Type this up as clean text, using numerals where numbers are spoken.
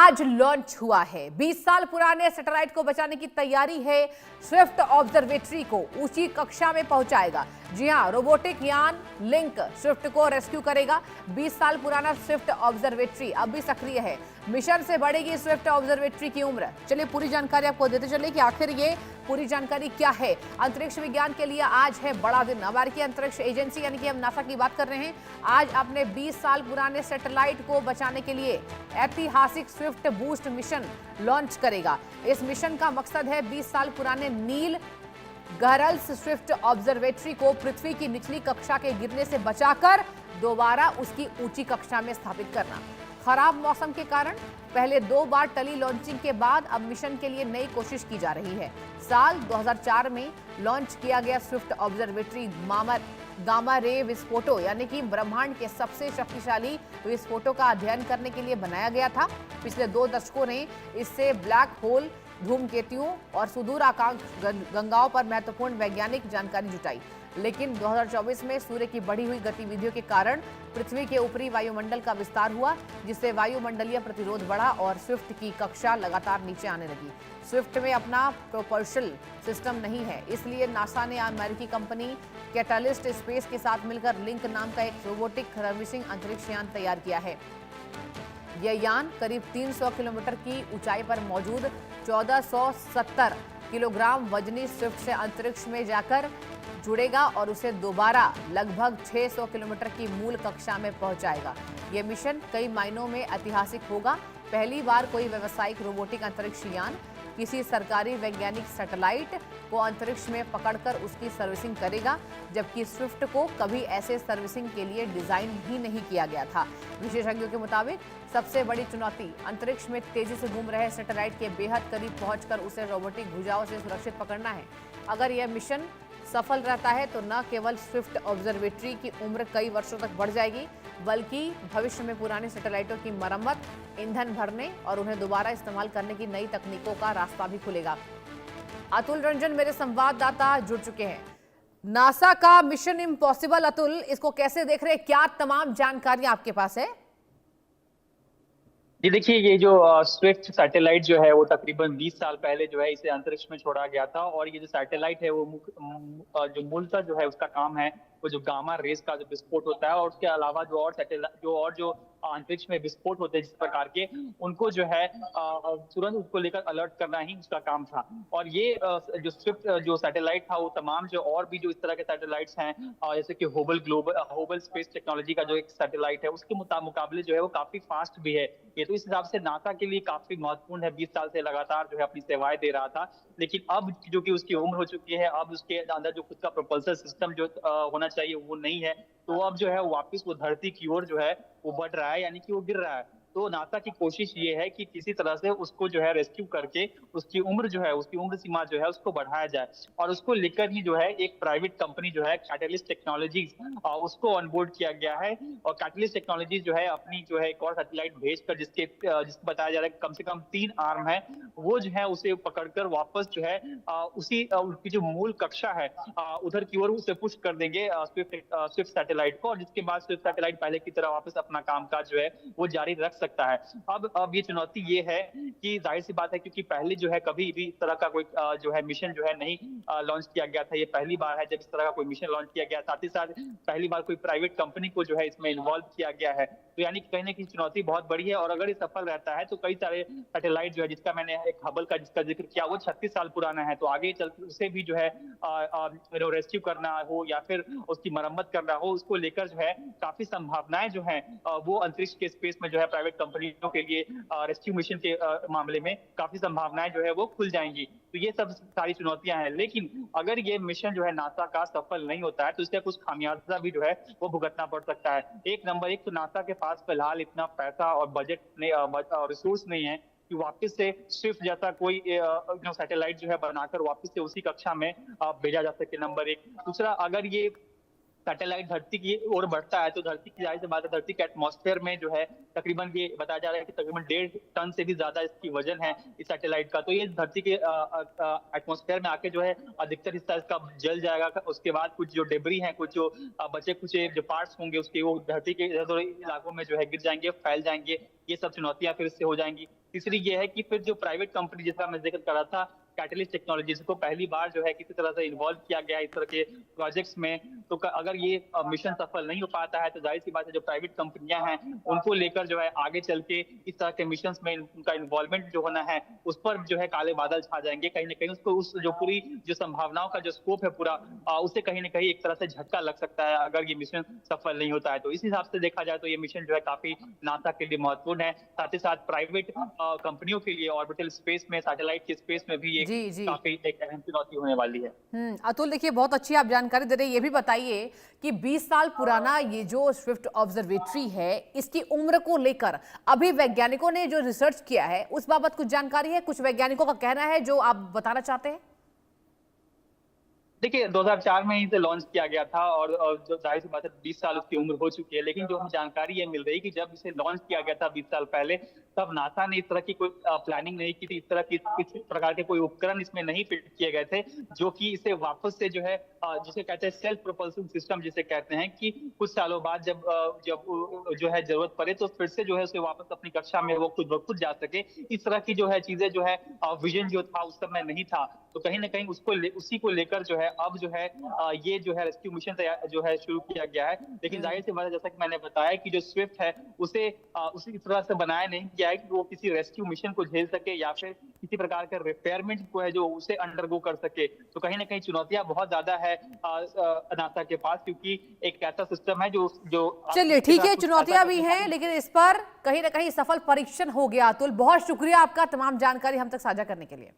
आज लॉन्च हुआ है। 20 साल पुराने सैटेलाइट को बचाने की तैयारी है। स्विफ्ट ऑब्जर्वेटरी को ऊंची कक्षा में पहुंचाएगा। जी हां, रोबोटिक यान लिंक स्विफ्ट को रेस्क्यू करेगा। 20 साल पुराना स्विफ्ट ऑब्जर्वेटरी अब भी सक्रिय है। मिशन से बढ़ेगी स्विफ्ट ऑब्जर्वेटरी की उम्र। चलिए पूरी जानकारी आपको देते चले कि आखिर ये पूरी जानकारी क्या है। अंतरिक्ष विज्ञान के लिए आज है बड़ा दिन। अमेरिकी अंतरिक्ष एजेंसी यानी कि हम नासा की बात कर रहे हैं, आज अपने 20 साल पुराने सैटेलाइट को बचाने के लिए ऐतिहासिक स्विफ्ट बूस्ट मिशन लॉन्च करेगा। इस मिशन का मकसद है 20 साल पुराने नील गहरल्स स्विफ्ट ऑब्जर्वेटरी को पृथ्वी की निचली कक्षा के गिरने से बचाकर दोबारा उसकी ऊंची कक्षा में स्थापित करना। खराब मौसम के कारण पहले 2 बार टली लॉन्चिंग के बाद अब मिशन के लिए नई कोशिश की जा रही है। साल 2004 में लॉन्च किया गया स्विफ्ट ऑब्जर्वेटरी गामा रे विस्फोटों यानी कि ब्रह्मांड के सबसे शक्तिशाली विस्फोटों का अध्ययन करने के लिए बनाया गया था। पिछले 2 दशकों ने इससे ब्लैक होल, धूमकेतुओं और सुदूर आकाश गंगाओं पर महत्वपूर्ण वैज्ञानिक जानकारी जुटाई। लेकिन 2024 में सूर्य की बढ़ी हुई गतिविधियों के कारण पृथ्वी के ऊपरी वायुमंडल का विस्तार हुआ, जिससे वायुमंडलीय प्रतिरोध बढ़ा और स्विफ्ट की कक्षा लगातार नीचे आने लगी। स्विफ्ट में अपना प्रोपल्शन सिस्टम नहीं है, इसलिए नासा ने अमेरिकी कंपनी कैटालिस्ट स्पेस के साथ मिलकर लिंक नाम का एक रोबोटिक सर्विसिंग अंतरिक्ष यान तैयार किया है। यह यान करीब 300 किलोमीटर की ऊंचाई पर मौजूद 1470 किलोग्राम वजनी स्विफ्ट से अंतरिक्ष में जाकर जुड़ेगा और उसे दोबारा लगभग 600 किलोमीटर की मूल कक्षा में पहुंचाएगा। यह मिशन कई मायनों में ऐतिहासिक होगा। पहली बार कोई व्यावसायिक रोबोटिक अंतरिक्ष यान किसी सरकारी वैज्ञानिक सैटेलाइट को अंतरिक्ष में पकड़कर उसकी सर्विसिंग करेगा, जबकि स्विफ्ट को कभी ऐसे सर्विसिंग के लिए डिजाइन ही नहीं किया गया था। विशेषज्ञों के मुताबिक सबसे बड़ी चुनौती अंतरिक्ष में तेजी से घूम रहे सैटेलाइट के बेहद करीब पहुंचकर उसे रोबोटिक भुजाओं से सुरक्षित पकड़ना है। अगर यह मिशन सफल रहता है तो न केवल स्विफ्ट ऑब्जर्वेटरी की उम्र कई वर्षों तक बढ़ जाएगी, बल्कि भविष्य में पुराने सैटेलाइटों की मरम्मत, ईंधन भरने और उन्हें दोबारा इस्तेमाल करने की नई तकनीकों का रास्ता भी खुलेगा। अतुल रंजन मेरे संवाददाता जुड़ चुके हैं। नासा का मिशन इम्पॉसिबल, अतुल, इसको कैसे देख रहे हैं? क्या तमाम जानकारी आपके पास है? जी देखिए, ये जो स्विफ्ट सैटेलाइट जो है वो तकरीबन 20 साल पहले जो है इसे अंतरिक्ष में छोड़ा गया था। और ये जो सैटेलाइट है वो जो मूलतः जो है उसका काम है वो जो गामा रेस का जो विस्फोट होता है और उसके अलावा जो अंतरिक्ष में विस्फोट होते हैं जिस प्रकार के, उनको जो है तुरंत उसको लेकर अलर्ट करना ही उसका काम था। और ये जो स्विफ्ट जो सैटेलाइट था वो तमाम जो और भी जो इस तरह के सैटेलाइट्स हैं, जैसे कि होबल स्पेस टेक्नोलॉजी का जो एक सैटेलाइट है उसके मुकाबले जो है वो काफी फास्ट भी है। ये तो इस हिसाब से नासा के लिए काफी महत्वपूर्ण है। 20 साल से लगातार जो है अपनी सेवाएं दे रहा था, लेकिन अब जो कि उसकी उम्र हो चुकी है, अब उसके अंदर जो खुद का प्रोपल्सर सिस्टम जो होना चाहिए वो नहीं है, तो अब जो है वापस वो धरती की ओर जो है वो बढ़ रहा है, यानी कि वो गिर रहा है। तो नासा की कोशिश ये है कि किसी तरह से उसको जो है रेस्क्यू करके उसकी उम्र जो है, उसकी उम्र सीमा जो है उसको बढ़ाया जाए। और उसको लेकर ही जो है एक प्राइवेट कंपनी जो है कैटलिस्ट टेक्नोलॉजीज, उसको ऑनबोर्ड किया गया है। और कैटलिस्ट टेक्नोलॉजीज जो है अपनी जो है एक और सैटेलाइट भेजकर जिसको बताया जा रहा है कम से कम 3 आर्म है, वो जो है उसे पकड़कर वापस जो है उनकी जो मूल कक्षा है उधर की ओर उसे पुश कर देंगे स्विफ्ट सैटेलाइट को। और जिसके बाद स्विफ्ट सैटेलाइट पहले की तरह वापस अपना कामकाज जो है वो जारी रख सकता है। अब ये चुनौती ये है कि जाहिर सी बात है, क्योंकि पहले जो है कभी भी इस तरह का कोई जो है मिशन जो है नहीं लॉन्च किया गया था। ये पहली बार है जब इस तरह का कोई मिशन लॉन्च किया गया। साथ ही साथ पहली बार कोई प्राइवेट कंपनी को जो है इसमें इन्वॉल्व किया गया है। तो यानी कहीं ना कहीं चुनौती बहुत बड़ी है। और अगर ये सफल रहता है तो कई सारे सैटेलाइट जो है, जिसका मैंने एक हबल का जिसका जिक्र किया, वो 36 साल पुराना है, तो आगे चल उसे भी जो है रेस्क्यू करना हो या फिर उसकी मरम्मत करना हो, उसको लेकर जो है काफी संभावनाएं जो है वो अंतरिक्ष के स्पेस में जो है प्राइवेट कंपनियों के लिए रेस्क्यू मिशन के मामले में काफी संभावनाएं जो है वो खुल जाएंगी। तो ये सब सारी चुनौतियां हैं। लेकिन अगर ये मिशन जो है नासा का सफल नहीं होता है तो इसका कुछ खामियाजा भी जो है वो भुगतना पड़ सकता है। नंबर 1 तो नासा के पास फिलहाल इतना पैसा और बजट रिसोर्स नहीं है कि वापस से स्विफ्ट जैसा कोई सैटेलाइट जो है बनाकर वापस से उसी कक्षा में भेजा जा सके, नंबर 1। दूसरा, अगर ये सैटेलाइट धरती की ओर बढ़ता है तो धरती की, जाहिर सी बात है, धरती के एटमॉस्फेयर में जो है तकरीबन ये बताया जा रहा है कि तकरीबन 1.5 टन से भी ज्यादा इसकी वजन है इस सैटेलाइट का। तो ये धरती के एटमॉस्फेयर में आके जो है अधिकतर हिस्सा इसका जल जाएगा। उसके बाद कुछ जो डेबरी हैं, कुछ जो बचे कुछ जो पार्ट्स होंगे उसके, वो धरती के इलाकों में जो है गिर जाएंगे, फैल जाएंगे। ये सब चुनौतियां फिर से हो जाएंगी। तीसरी ये है कि फिर जो प्राइवेट कंपनी, जिसका मैं जिक्र कर रहा था, कैटलिस्ट टेक्नोलॉजीज को पहली बार जो है किसी तरह से इन्वॉल्व किया गया इस तरह के प्रोजेक्ट्स में, तो अगर ये मिशन सफल नहीं हो पाता है तो जाहिर सी बात है जो प्राइवेट कंपनियां हैं उनको लेकर जो है आगे चल के इस तरह के मिशन में उनका इन्वॉल्वमेंट जो होना है उस पर जो है काले बादल छा जाएंगे। कहीं ना कहीं उसको उस जो पूरी जो संभावनाओं का जो स्कोप है पूरा, उसे कहीं ना कहीं एक तरह से झटका लग सकता है अगर ये मिशन सफल नहीं होता है। तो इस हिसाब से देखा जाए तो ये मिशन जो है काफी नासा के लिए महत्वपूर्ण है, साथ ही साथ प्राइवेट कंपनियों के लिए ऑर्बिटल स्पेस में, सैटेलाइट के स्पेस में भी जी। काफी एक अहम चुनौती होने वाली है। अतुल, देखिए बहुत अच्छी आप जानकारी दे रहे हैं। ये भी बताइए कि 20 साल पुराना ये जो स्विफ्ट ऑब्जर्वेटरी है, इसकी उम्र को लेकर अभी वैज्ञानिकों ने जो रिसर्च किया है उस बाबत कुछ जानकारी है? कुछ वैज्ञानिकों का कहना है जो आप बताना चाहते हैं? देखिए 2004 में इसे लॉन्च किया गया था और जो जाहिर सी बात है 20 साल उसकी उम्र हो चुकी है, लेकिन जो हमें जानकारी ये मिल रही है कि जब इसे लॉन्च किया गया था 20 साल पहले, तब नासा ने इस तरह की कोई प्लानिंग नहीं की थी, इस तरह की किसी प्रकार के कोई उपकरण इसमें नहीं फिट किए गए थे जो कि इसे वापस से जो है जिसे कहते हैं सेल्फ प्रोपल्सिव सिस्टम जिसे कहते हैं, कि कुछ सालों बाद जब जो है जरूरत पड़े तो फिर से जो है उसे वापस अपनी कक्षा में वो खुद ब खुद जा सके। इस तरह की जो है चीजें जो है विजन जो था उस समय नहीं था, तो कहीं ना कहीं उसी को लेकर जो है अब जो है ये जो है रेस्क्यू मिशन जो है शुरू किया गया है। लेकिन जाहिर सी बात है जैसा कि मैंने बताया कि जो स्विफ्ट है उसे उसी तरह से बनाया नहीं गया है कि वो किसी रेस्क्यू मिशन को झेल सके या फिर किसी प्रकार का रिपेयरमेंट को है जो उसे अंडरगो कर सके। तो कहीं ना कहीं चुनौतियां बहुत ज्यादा है नासा के पास, क्योंकि एक ऐसा सिस्टम है जो चलिए ठीक है, चुनौतियां भी हैं लेकिन इस पर कहीं ना कहीं सफल परीक्षण हो गया। अतुल, बहुत शुक्रिया आपका तमाम जानकारी हम तक साझा करने के लिए।